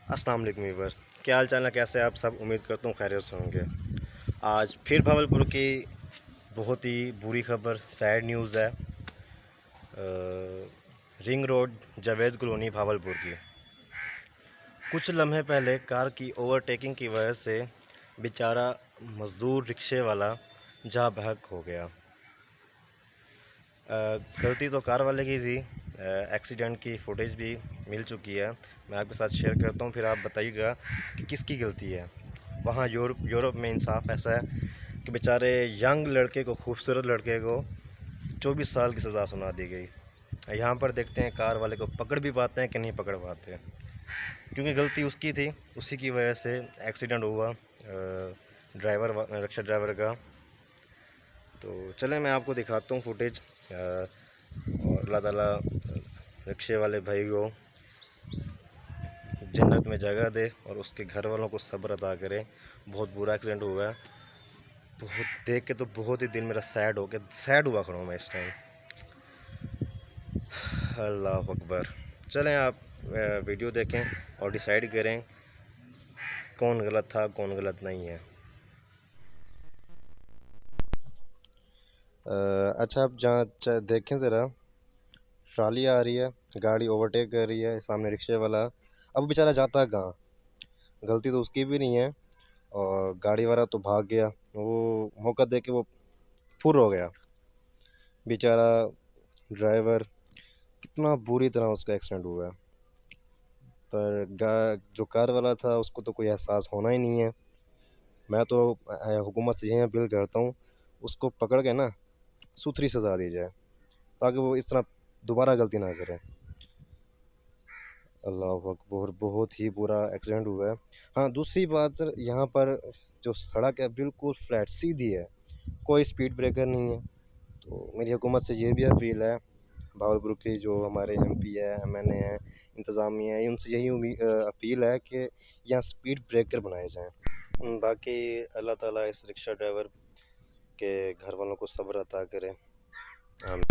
अस्सलाम वालेकुम व्यूअर, क्या हाल चाल है, कैसे आप सब। उम्मीद करता हूँ खैरियत से होंगे। आज फिर भावलपुर की बहुत ही बुरी खबर, सैड न्यूज़ है। Ring road Javed colony Bahawalpur की कुछ लम्हे पहले कार की ओवरटेकिंग की वजह से बेचारा मज़दूर रिक्शे वाला जहाँ बहक हो गया। गलती तो कार वाले की थी। एक्सीडेंट की फुटेज भी मिल चुकी है, मैं आपके साथ शेयर करता हूँ, फिर आप बताइएगा कि किसकी गलती है। वहाँ यूरोप में इंसाफ ऐसा है कि बेचारे यंग लड़के को, खूबसूरत लड़के को 24 साल की सज़ा सुना दी गई। यहाँ पर देखते हैं कार वाले को पकड़ भी पाते हैं कि नहीं पकड़ पाते हैं, क्योंकि गलती उसकी थी, उसी की वजह से एक्सीडेंट हुआ ड्राइवर, रिक्शा ड्राइवर का। तो चलें मैं आपको दिखाता हूँ फुटेज। और अल्लाह ताला रिक्शे वाले भाई को जन्नत में जगह दे और उसके घर वालों को सब्र अता करे। बहुत बुरा एक्सीडेंट हुआ है, बहुत देख के तो बहुत ही दिल मेरा सैड हुआ खड़ा हूँ मैं इस टाइम। अल्लाह अकबर। चलें आप वीडियो देखें और डिसाइड करें कौन गलत था कौन गलत नहीं है। अच्छा, आप जहाँ देखें ज़रा, ट्राली आ रही है, गाड़ी ओवरटेक कर रही है, सामने रिक्शे वाला। अब बेचारा जाता कहाँ, गलती तो उसकी भी नहीं है और गाड़ी वाला तो भाग गया। वो मौका दे के वो फुर हो गया बेचारा ड्राइवर। कितना बुरी तरह उसका एक्सीडेंट हुआ है, पर जो कार वाला था उसको तो कोई एहसास होना ही नहीं है। मैं तो हुकूमत से यही अपील करता हूँ, उसको पकड़ के ना सुथरी सज़ा दी जाए ताकि वो इस तरह दोबारा गलती ना करे। अल्लाह अकबर, बहुत ही बुरा एक्सीडेंट हुआ है। हाँ, दूसरी बात सर, यहाँ पर जो सड़क है बिल्कुल फ्लैट सीधी है, कोई स्पीड ब्रेकर नहीं है। तो मेरी हुकूमत से ये भी अपील है, भावलपुर के जो हमारे एमपी है, एमएनए है, इंतज़ामिया है, उनसे यही अपील है कि यहाँ स्पीड ब्रेकर बनाए जाएँ। बाकी अल्लाह ताला इस रिक्शा ड्राइवर के घर वालों को सब्र अता करे। आमीन।